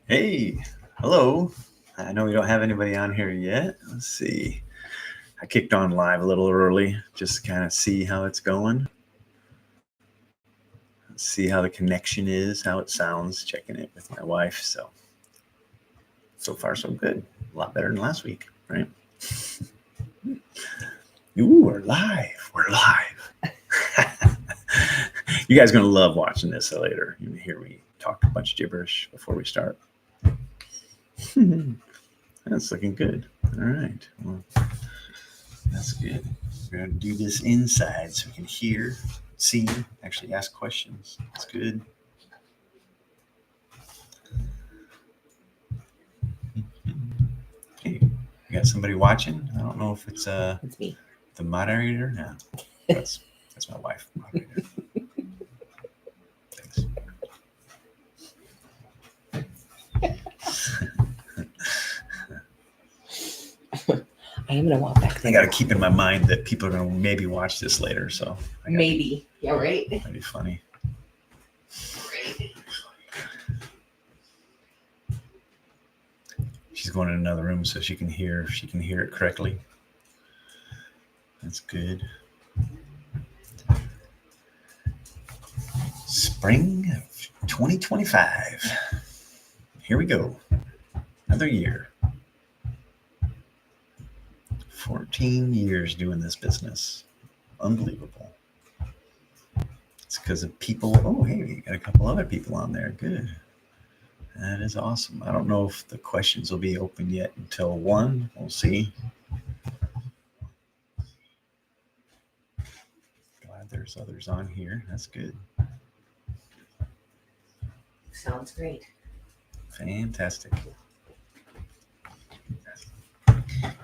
Hey, hello. I know we don't have anybody on here yet. Let's see. I kicked on live a little early just to kind of see how it's going. See how the connection is, how it sounds, checking it with my wife. So far, so good. A lot better than last week, right? Ooh, we're live. We're live. You guys are going to love watching this later. You hear me talk a bunch of gibberish before we start. That's looking good. All right. Well, that's good. We're going to do this inside so we can hear, see, actually ask questions. That's good. Okay. We got somebody watching. I don't know if it's It's me. the moderator. No, that's my wife. Moderator. Thanks. I am gonna walk back I there. got to keep in my mind that people are going to maybe watch this later, so Maybe. Yeah, right. that'd be funny. She's going in another room so she can hear it correctly. That's good. Spring of 2025. Here we go. Another year. 14 years doing this business. Unbelievable. It's because of people. Oh, hey, we got a couple other people on there. Good. That is awesome. I don't know if the questions will be open yet until 1. We'll see. Glad there's others on here. That's good. Sounds great. Fantastic.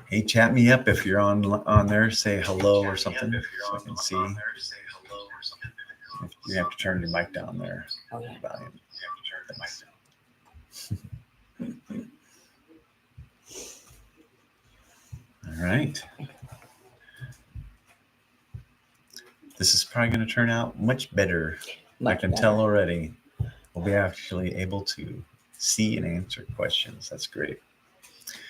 Hey, chat me up if you're on there. Say hello or something so I can see. You have to turn your mic down there. Oh yeah. Volume. All right. This is probably going to turn out much better. I can tell already. We'll be actually able to see and answer questions. That's great.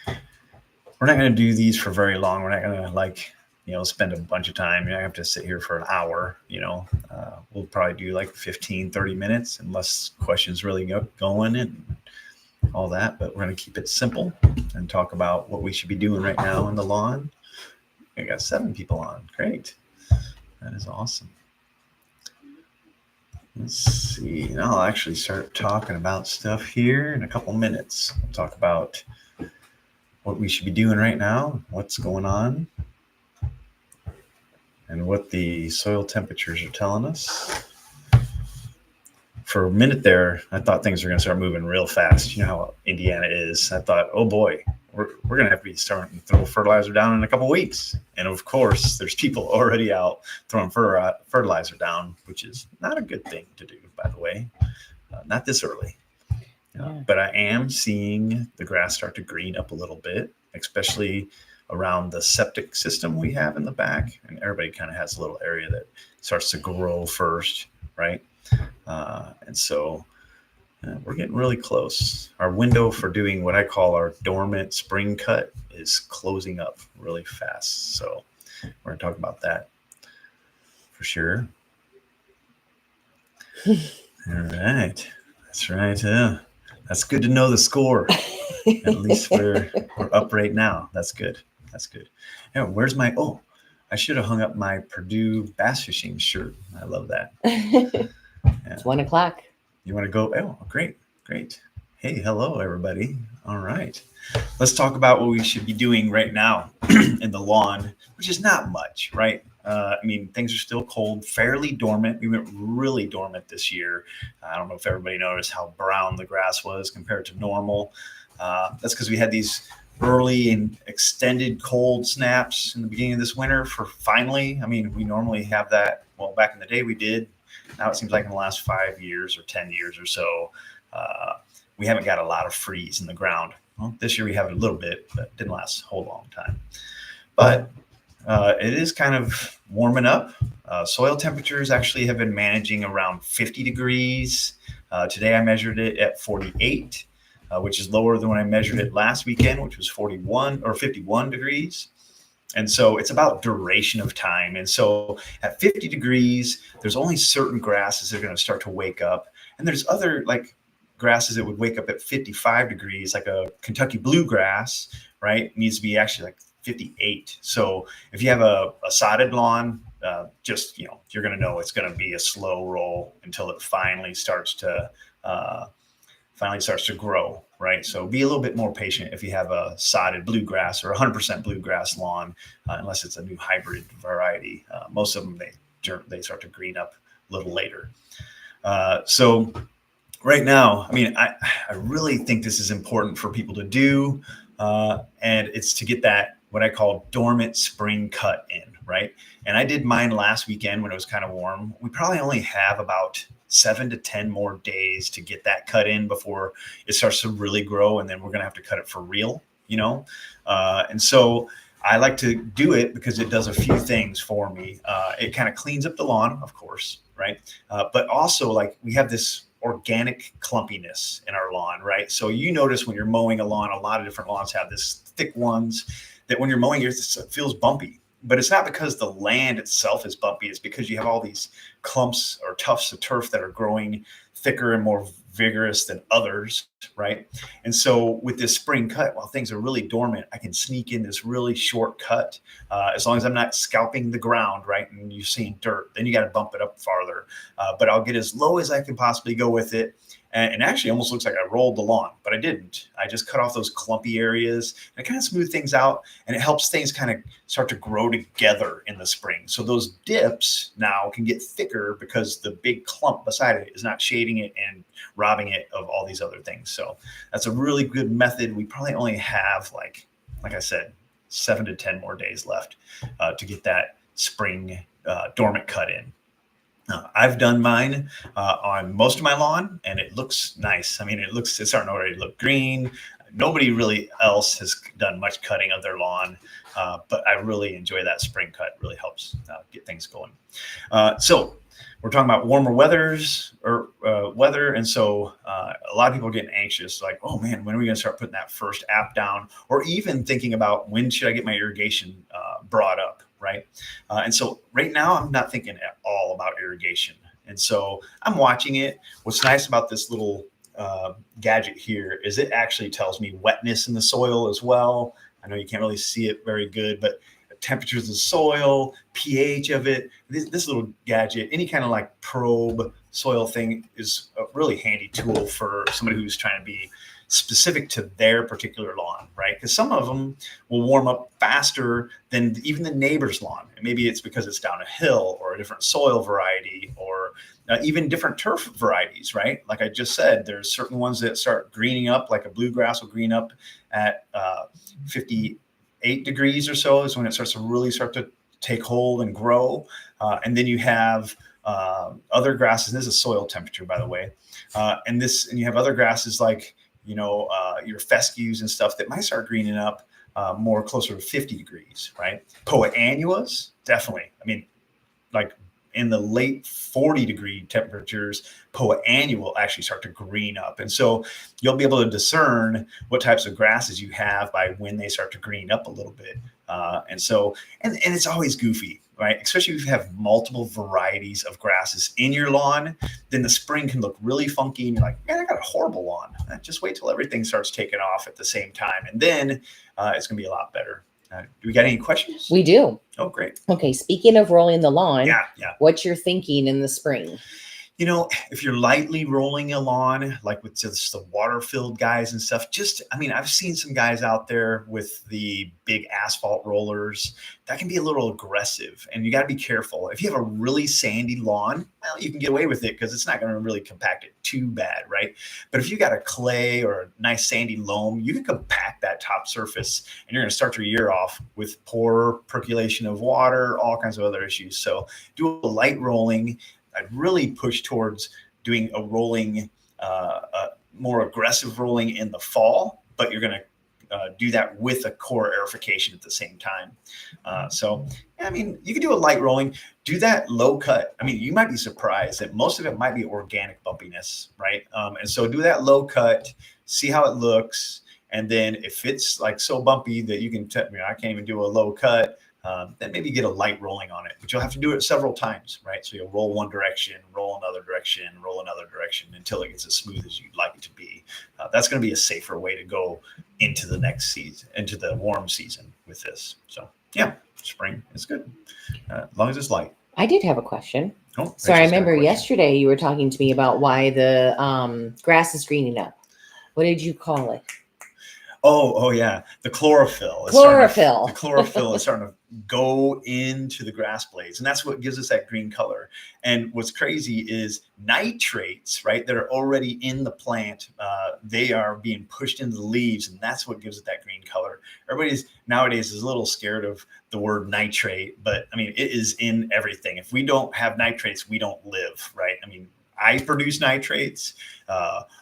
We're not going to do these for very long. We're not going to spend a bunch of time. You're not going to have to sit here for an hour. We'll probably do like 15, 30 minutes unless questions really going and all that. But we're going to keep it simple and talk about what we should be doing right now in the lawn. I got 7 people on. Great. That is awesome. Let's see. And I'll actually start talking about stuff here in a couple minutes. We'll talk about what we should be doing right now, what's going on, and what the soil temperatures are telling us. For a minute there, I thought things were going to start moving real fast. You know how Indiana is. I thought, oh boy, we're going to have to be starting to throw fertilizer down in a couple weeks. And of course, there's people already out throwing fertilizer down, which is not a good thing to do, by the way. Not this early. But I am seeing the grass start to green up a little bit, especially around the septic system we have in the back. And everybody kind of has a little area that starts to grow first, right? And so we're getting really close. Our window for doing what I call our dormant spring cut is closing up really fast. So we're going to talk about that for sure. All right. That's right. That's good to know the score. At least we're up right now. That's good. That's good. Yeah, where's my I should have hung up my Purdue bass fishing shirt. I love that. It's 1 o'clock. You want to go? Oh, great. Hey, hello, everybody. All right. Let's talk about what we should be doing right now in the lawn, which is not much, right? Things are still cold, fairly dormant. We went really dormant this year. I don't know if everybody noticed how brown the grass was compared to normal. That's because we had these early and extended cold snaps in the beginning of this winter we normally have that. Well, back in the day we did. Now it seems like in the last 5 years or 10 years or so, we haven't got a lot of freeze in the ground. Well, this year we have a little bit, but it didn't last a whole long time. But it is kind of warming up. Soil temperatures actually have been managing around 50 degrees. Today I measured it at 48. which is lower than when I measured it last weekend, which was 41 or 51 degrees. And so it's about duration of time. And so at 50 degrees, there's only certain grasses that are going to start to wake up. And there's other like grasses that would wake up at 55 degrees, like a Kentucky bluegrass, right? It needs to be actually like 58. So if you have a sodded lawn, you're going to know it's going to be a slow roll until it finally starts to grow, right? So be a little bit more patient if you have a sodded bluegrass or 100% bluegrass lawn, unless it's a new hybrid variety. Most of them, they start to green up a little later. So right now, I mean, I really think this is important for people to do, and it's to get that what I call dormant spring cut in, right? And I did mine last weekend when it was kind of warm. We probably only have about 7 to 10 more days to get that cut in before it starts to really grow, and then we're going to have to cut it for real, and so I like to do it because it does a few things for me. It kind of cleans up the lawn, of course, right? But also, like, we have this organic clumpiness in our lawn, right? So you notice when you're mowing a lawn, a lot of different lawns have this thick ones that when you're mowing it feels bumpy. But it's not because the land itself is bumpy. It's because you have all these clumps or tufts of turf that are growing thicker and more vigorous than others, right? And so with this spring cut, while things are really dormant, I can sneak in this really short cut, as long as I'm not scalping the ground, right? And you're seeing dirt, then you got to bump it up farther. But I'll get as low as I can possibly go with it. And actually almost looks like I rolled the lawn, but I didn't. I just cut off those clumpy areas and kind of smooth things out, and it helps things kind of start to grow together in the spring. So those dips now can get thicker because the big clump beside it is not shading it and robbing it of all these other things. So that's a really good method. We probably only have, like I said, 7 to 10 more days left to get that spring dormant cut in. I've done mine on most of my lawn, and it looks nice. I mean, it's starting to already look green. Nobody really else has done much cutting of their lawn, but I really enjoy that spring cut. It really helps get things going. So we're talking about warmer weather, and so a lot of people are getting anxious, like, oh man, when are we going to start putting that first app down, or even thinking about when should I get my irrigation brought up, right? And so right now, I'm not thinking at all about irrigation, and so I'm watching it. What's nice about this little gadget here is it actually tells me wetness in the soil as well. I know you can't really see it very good, but temperatures of the soil, pH of it. This little gadget, any kind of like probe soil thing, is a really handy tool for somebody who's trying to be specific to their particular lawn, right? Because some of them will warm up faster than even the neighbor's lawn. And maybe it's because it's down a hill or a different soil variety, or even different turf varieties, right? Like I just said, there's certain ones that start greening up, like a bluegrass will green up at 58 degrees or so is when it starts to take hold and grow. And then you have other grasses. This is soil temperature, by the way. And you have other grasses like, your fescues and stuff that might start greening up more closer to 50 degrees, right? Poa annuas, definitely. I mean, like in the late 40 degree temperatures, Poa annua will actually start to green up. And so you'll be able to discern what types of grasses you have by when they start to green up a little bit. And it's always goofy, right? Especially if you have multiple varieties of grasses in your lawn, then the spring can look really funky and you're like, man, I got a horrible lawn. Just wait till everything starts taking off at the same time. And then it's going to be a lot better. Do we got any questions? We do. Oh, great. Okay. Speaking of rolling the lawn, yeah. What's your thinking in the spring? If you're lightly rolling a lawn, like with just the water-filled guys and stuff, I've seen some guys out there with the big asphalt rollers. That can be a little aggressive, and you got to be careful. If you have a really sandy lawn, well, you can get away with it because it's not going to really compact it too bad, right? But if you got a clay or a nice sandy loam, you can compact that top surface, and you're going to start your year off with poor percolation of water, all kinds of other issues. So do a light rolling. I'd really push towards doing a rolling, more aggressive rolling in the fall, but you're going to do that with a core aerification at the same time. So, I mean, you can do a light rolling, do that low cut. I mean, you might be surprised that most of it might be organic bumpiness, right? And so do that low cut, see how it looks. And then if it's like so bumpy that you can, I can't even do a low cut, then maybe get a light rolling on it, but you'll have to do it several times, right? So you'll roll one direction, roll another direction, roll another direction until it gets as smooth as you'd like it to be. That's going to be a safer way to go into the next season, into the warm season with this. So yeah, spring is good, as long as it's light. I did have a question. Oh, So I Rachel's got a remember question. yesterday you were talking to me about why the grass is greening up. What did you call it? Oh yeah, the chlorophyll. Chlorophyll. The chlorophyll is starting to go into the grass blades, and that's what gives us that green color. And what's crazy is nitrates, right, that are already in the plant, they are being pushed into the leaves, and that's what gives it that green color. Everybody's nowadays is a little scared of the word nitrate, but I mean, it is in everything. If we don't have nitrates, we don't live, right? I mean, I produce nitrates.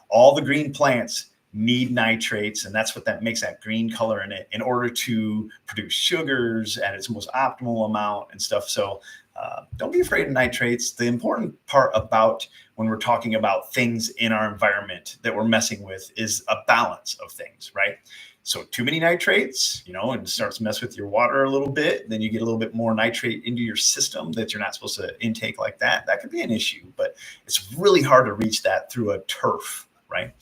All the green plants need nitrates, and that's what that makes that green color in it in order to produce sugars at its most optimal amount and stuff. So don't be afraid of nitrates. The important part about when we're talking about things in our environment that we're messing with is a balance of things, right? So too many nitrates, and it starts to mess with your water a little bit. Then you get a little bit more nitrate into your system that you're not supposed to intake like that. That could be an issue, but it's really hard to reach that through a turf, right?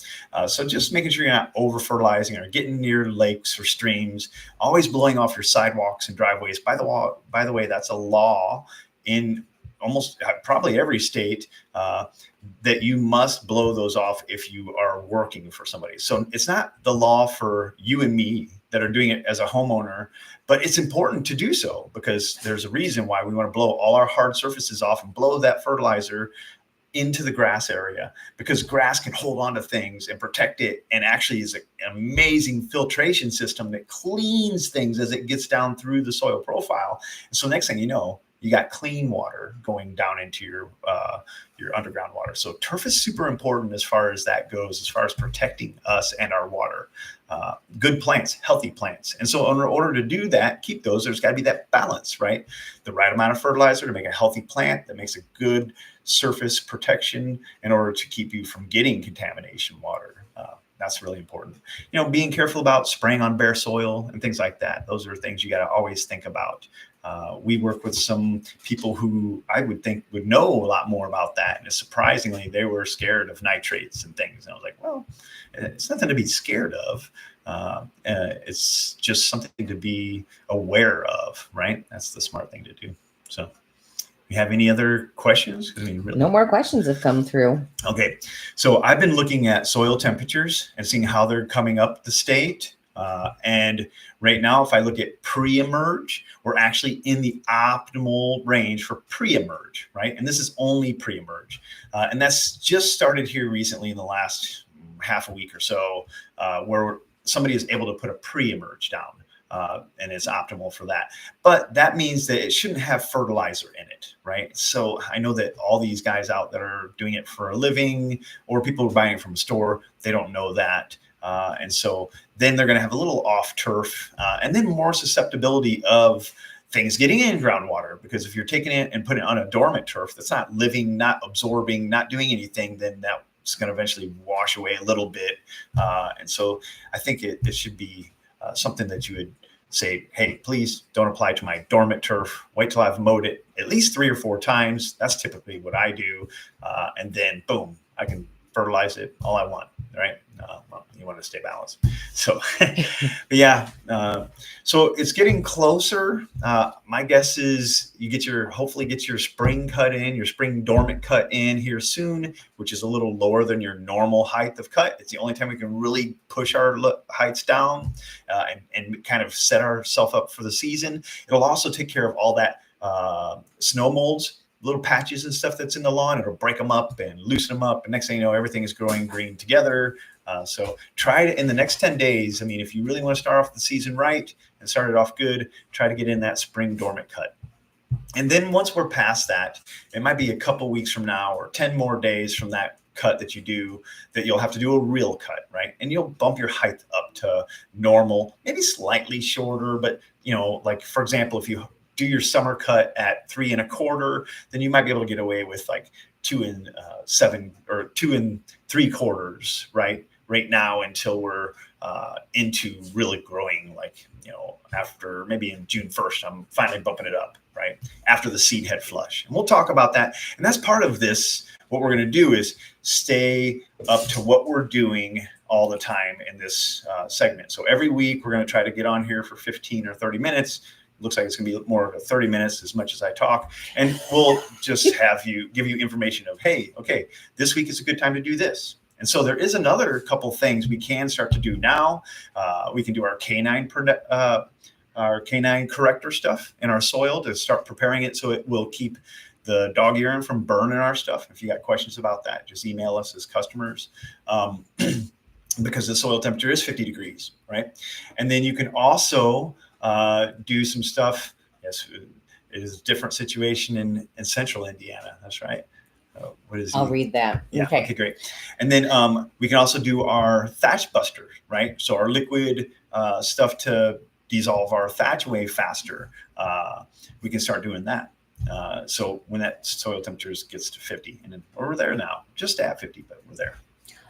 So just making sure you're not over fertilizing or getting near lakes or streams, always blowing off your sidewalks and driveways. By the way, that's a law in almost probably every state, that you must blow those off if you are working for somebody. So it's not the law for you and me that are doing it as a homeowner, but it's important to do so because there's a reason why we want to blow all our hard surfaces off and blow that fertilizer into the grass area, because grass can hold on to things and protect it, and actually is an amazing filtration system that cleans things as it gets down through the soil profile. And so next thing you know, you got clean water going down into your underground water. So turf is super important as far as that goes, as far as protecting us and our water. Good plants, healthy plants. And so in order to do that, keep those, there's got to be that balance, right? The right amount of fertilizer to make a healthy plant that makes a good surface protection in order to keep you from getting contamination water. That's really important. Being careful about spraying on bare soil and things like that. Those are things you got to always think about. We work with some people who I would think would know a lot more about that. And surprisingly, they were scared of nitrates and things. And I was like, well, it's nothing to be scared of. It's just something to be aware of, right? That's the smart thing to do. So you have any other questions? I mean, really? No more questions have come through. Okay. So I've been looking at soil temperatures and seeing how they're coming up the state. And right now, if I look at pre-emerge, we're actually in the optimal range for pre-emerge, right? And this is only pre-emerge. And that's just started here recently in the last half a week or so, where somebody is able to put a pre-emerge down. And it's optimal for that. But that means that it shouldn't have fertilizer in it, right? So I know that all these guys out that are doing it for a living, or people who are buying it from a store, they don't know that. And so then they're going to have a little off turf, and then more susceptibility of things getting in groundwater, because if you're taking it and putting it on a dormant turf that's not living, not absorbing, not doing anything, then that's going to eventually wash away a little bit. And so I think it should be something that you would say, hey, please don't apply to my dormant turf. Wait till I've mowed it at least 3 or 4 times. That's typically what I do. And then boom, I can fertilize it all I want, right? Well, you want to stay balanced. So, but yeah, so it's getting closer. My guess is you hopefully get your spring cut in, your spring dormant cut in here soon, which is a little lower than your normal height of cut. It's the only time we can really push our heights down and kind of set ourselves up for the season. It'll also take care of all that snow molds, little patches and stuff that's in the lawn. It'll break them up and loosen them up. And next thing you know, everything is growing green together. So try it in the next 10 days. I mean, if you really want to start off the season right and start it off good, try to get in that spring dormant cut. And then once we're past that, it might be a couple weeks from now or 10 more days from that cut that you do that you'll have to do a real cut, right? And you'll bump your height up to normal, maybe slightly shorter, but like for example, if you do your summer cut at 3 1/4, then you might be able to get away with like 2 7 or 2 3/4, right now until we're into really growing, like after maybe in June 1st, I'm finally bumping it up, right after the seed head flush, and we'll talk about that. And that's part of this. What we're going to do is stay up to what we're doing all the time in this segment. So every week we're going to try to get on here for 15 or 30 minutes. Looks like it's going to be more of 30 minutes as much as I talk. And we'll just give you information of, hey, okay, this week is a good time to do this. And so there is another couple things we can start to do now. We can do our canine corrector stuff in our soil to start preparing it so it will keep the dog urine from burning our stuff. If you got questions about that, just email us as customers. Because the soil temperature is 50 degrees, right? And then you can also do some stuff. Yes, it is a different situation in central Indiana. That's right. What is I'll read that. Yeah. Okay, great. And then we can also do our thatch buster, right? So our liquid stuff to dissolve our thatch way faster. We can start doing that. So when that soil temperature gets to 50, and then we're there now, just at 50, but we're there.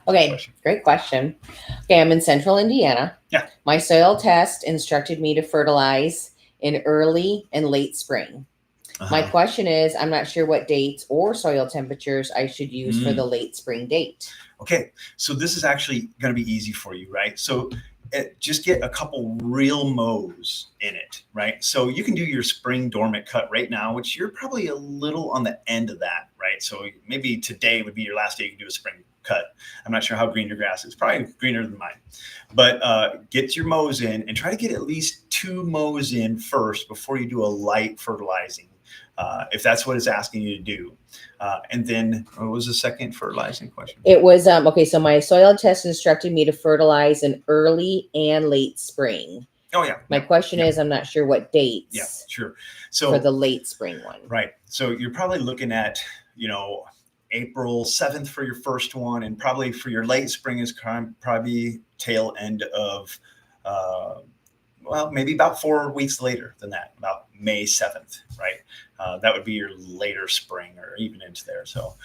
Okay, great question. Okay, I'm in central Indiana. Yeah. My soil test instructed me to fertilize in early and late spring. My question is, I'm not sure what dates or soil temperatures I should use for the late spring date. Okay, so this is actually going to be easy for you, right? So just get a couple real mows in it, right? So you can do your spring dormant cut right now, which you're probably a little on the end of that, right? So maybe today would be your last day you can do a spring cut. I'm not sure how green your grass is, probably greener than mine. But get your mows in and try to get at least 2 mows in first before you do a light fertilizing. If that's what it's asking you to do. And then what was the second fertilizing question? It was, okay, so my soil test instructed me to fertilize in early and late spring. Oh, yeah. My question is, I'm not sure what dates. Yeah, sure. So for the late spring one. Right. So you're probably looking at, April 7th for your first one, and probably for your late spring is probably tail end of, maybe about 4 weeks later than that, about May 7th, right? That would be your later spring or even into there. So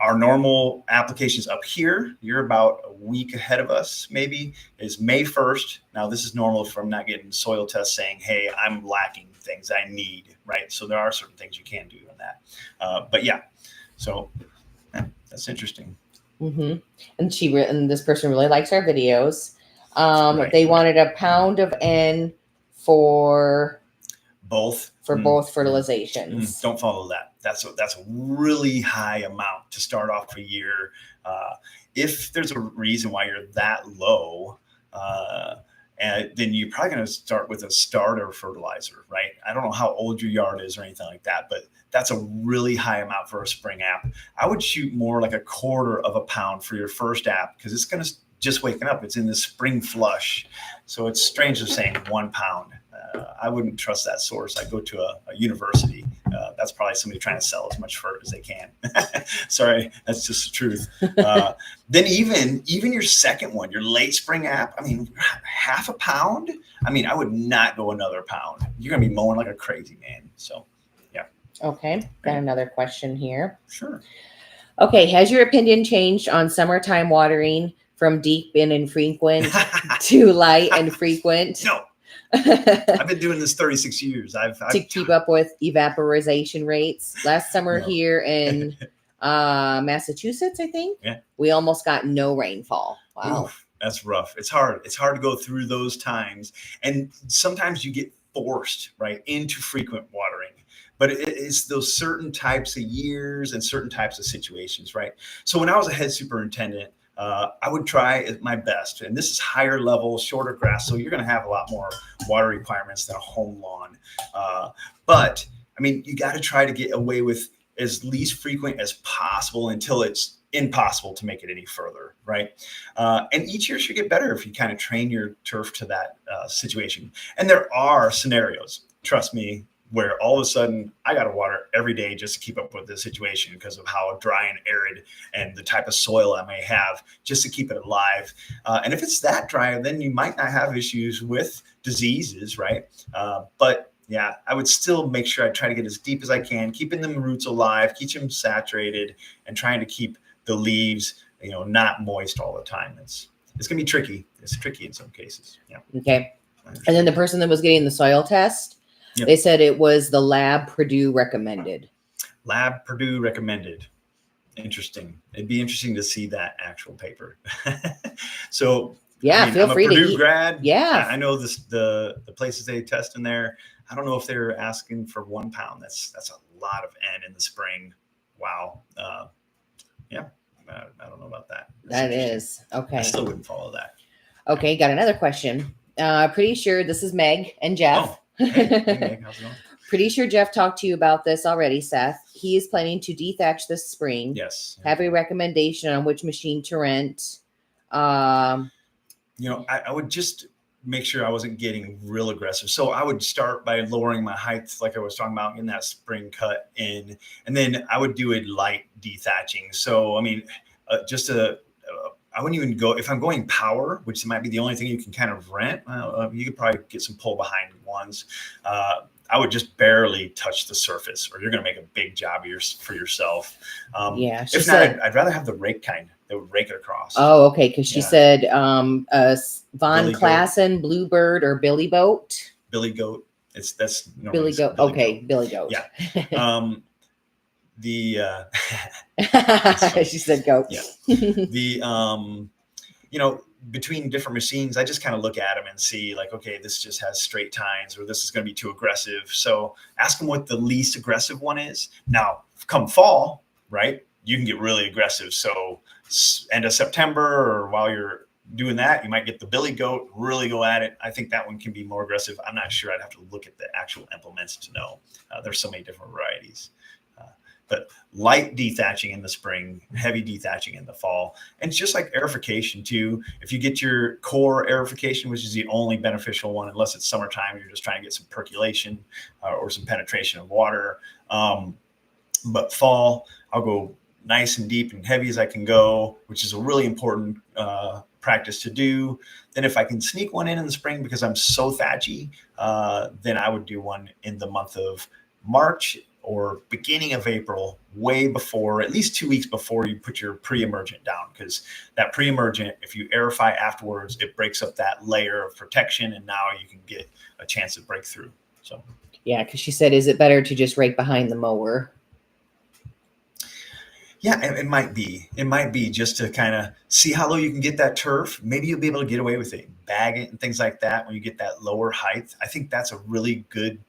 our normal applications up here, you're about a week ahead of us, maybe, is May 1st. Now, this is normal if I'm not getting soil tests saying, hey, I'm lacking things I need, right? So there are certain things you can do on that. But yeah, so that's interesting. Mm-hmm. And this person really likes our videos. Right. They wanted a pound of N for both fertilizations. Don't follow that. That's a really high amount to start off a year. If there's a reason why you're that low, and then you're probably going to start with a starter fertilizer, right? I don't know how old your yard is or anything like that, but that's a really high amount for a spring app. I would shoot more like 1/4 of a pound for your first app, because it's going to just waking up. It's in the spring flush. So it's strange of saying 1 pound. I wouldn't trust that source. I go to a university. That's probably somebody trying to sell as much fur as they can. Sorry, that's just the truth. Then even your second one, your late spring app, I mean, 1/2 pound. I mean, I would not go another pound. You're going to be mowing like a crazy man. So, yeah. Okay. Got another question here. Sure. Okay. Has your opinion changed on summertime watering from deep and infrequent to light and frequent? No. I've been doing this 36 years. To keep up with evaporization rates. Last summer here in Massachusetts, I think, we almost got no rainfall. Wow. Oof, that's rough. It's hard. It's hard to go through those times. And sometimes you get forced, right, into frequent watering. But it's those certain types of years and certain types of situations, right? So when I was a head superintendent, I would try my best. And this is higher level, shorter grass. So you're going to have a lot more water requirements than a home lawn. But I mean, you got to try to get away with as least frequent as possible until it's impossible to make it any further, right? And each year should get better if you kind of train your turf to that situation. And there are scenarios, trust me, where all of a sudden I got to water every day just to keep up with the situation because of how dry and arid and the type of soil I may have, just to keep it alive. And if it's that dry, then you might not have issues with diseases, right? But yeah, I would still make sure I try to get as deep as I can, keeping them roots alive, keep them saturated, and trying to keep the leaves, not moist all the time. It's going to be tricky. It's tricky in some cases. Yeah. Okay. And then the person that was getting the soil test, yep, they said it was the Lab Purdue recommended. Lab Purdue recommended. Interesting. It'd be interesting to see that actual paper. So yeah, feel I'm free a Purdue to grad. Yeah, I know this. The places they test in there. I don't know if they're asking for 1 pound. That's a lot of N in the spring. Wow. Yeah. I don't know about that. That is okay. I still wouldn't follow that. Okay, got another question. Pretty sure this is Meg and Jeff. Oh, hey, Meg, how's it going? Pretty sure Jeff talked to you about this already, Seth. He is planning to dethatch this spring. Yes. Have a recommendation on which machine to rent? I would just make sure I wasn't getting real aggressive. So I would start by lowering my height, like I was talking about, in that spring cut in, and then I would do a light dethatching. So, I wouldn't even go, if I'm going power, which might be the only thing you can kind of rent, you could probably get some pull behind ones. I would just barely touch the surface, or you're going to make a big job for yourself. If not, I'd rather have the rake kind that would rake it across. Oh, okay. Because she said Von Klassen, Bluebird, or Billy Boat. Billy Goat. That's Billy Goat. Okay, Billy Goat. Yeah. She said goat. Yeah. Between different machines, I just kind of look at them and see, like, okay, this just has straight tines, or this is going to be too aggressive. So ask them what the least aggressive one is. Now, come fall, right, you can get really aggressive. So end of September, or while you're doing that, you might get the Billy Goat, really go at it. I think that one can be more aggressive. I'm not sure. I'd have to look at the actual implements to know. There's so many different varieties. But light dethatching in the spring, heavy dethatching in the fall. And it's just like aerification too. If you get your core aerification, which is the only beneficial one, unless it's summertime, you're just trying to get some percolation or some penetration of water. But fall, I'll go nice and deep and heavy as I can go, which is a really important practice to do. Then if I can sneak one in the spring because I'm so thatchy, then I would do one in the month of March or beginning of April, way before, at least 2 weeks before you put your pre-emergent down, because that pre-emergent, if you aerify afterwards, it breaks up that layer of protection, and now you can get a chance of breakthrough. So yeah, because she said, is it better to just rake behind the mower? Yeah, it might be. It might be just to kind of see how low you can get that turf. Maybe you'll be able to get away with it, bag it and things like that when you get that lower height. I think that's a really good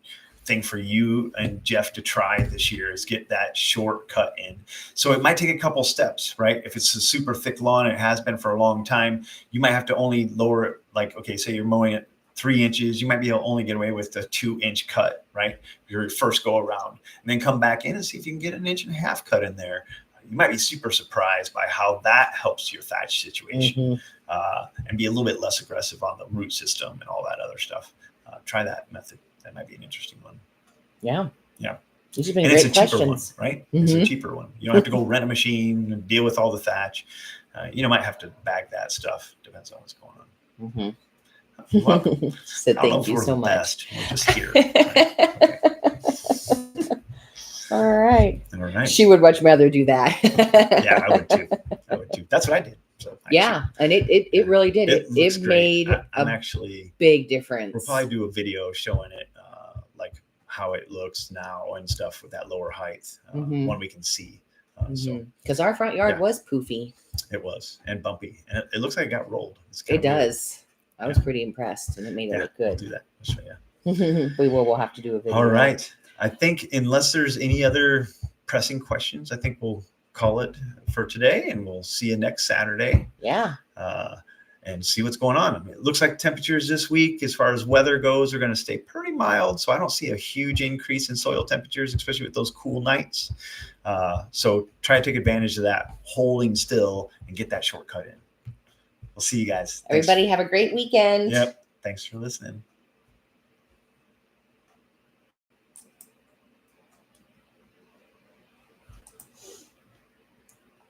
thing for you and Jeff to try this year, is get that short cut in. So it might take a couple steps, right? If it's a super thick lawn, and it has been for a long time, you might have to only lower it, like, okay, say you're mowing it 3 inches, you might be able to only get away with a 2-inch cut, right? Your first go around, and then come back in and see if you can get an 1.5 inch cut in there. You might be super surprised by how that helps your thatch situation, and be a little bit less aggressive on the root system and all that other stuff. Try that method. That might be an interesting one. Yeah. Yeah. These have been And great it's a cheaper questions. one, right? It's a cheaper one. You don't have to go rent a machine and deal with all the thatch. You might have to bag that stuff. Depends on what's going on. Well, So thank you so much. Best. We're just here. Right? Okay. All right. All right. She would much rather do that. Yeah, I would too. That's what I did. So yeah, and it really did. It made I'm actually big difference. We'll probably do a video showing it, like how it looks now and stuff with that lower height, when we can see. So because our front yard was poofy. It was, and bumpy, and it looks like it got rolled. It does. I was pretty impressed, and it made it look good. We'll do that. I'll show you. We'll have to do a video. All right. I think unless there's any other pressing questions, I think we'll call it for today, and we'll see you next Saturday. Yeah. And see what's going on. I mean, it looks like temperatures this week, as far as weather goes, are going to stay pretty mild. So I don't see a huge increase in soil temperatures, especially with those cool nights. So try to take advantage of that, holding still, and get that shortcut in. We'll see you guys. Everybody have a great weekend. Yep. Thanks for listening.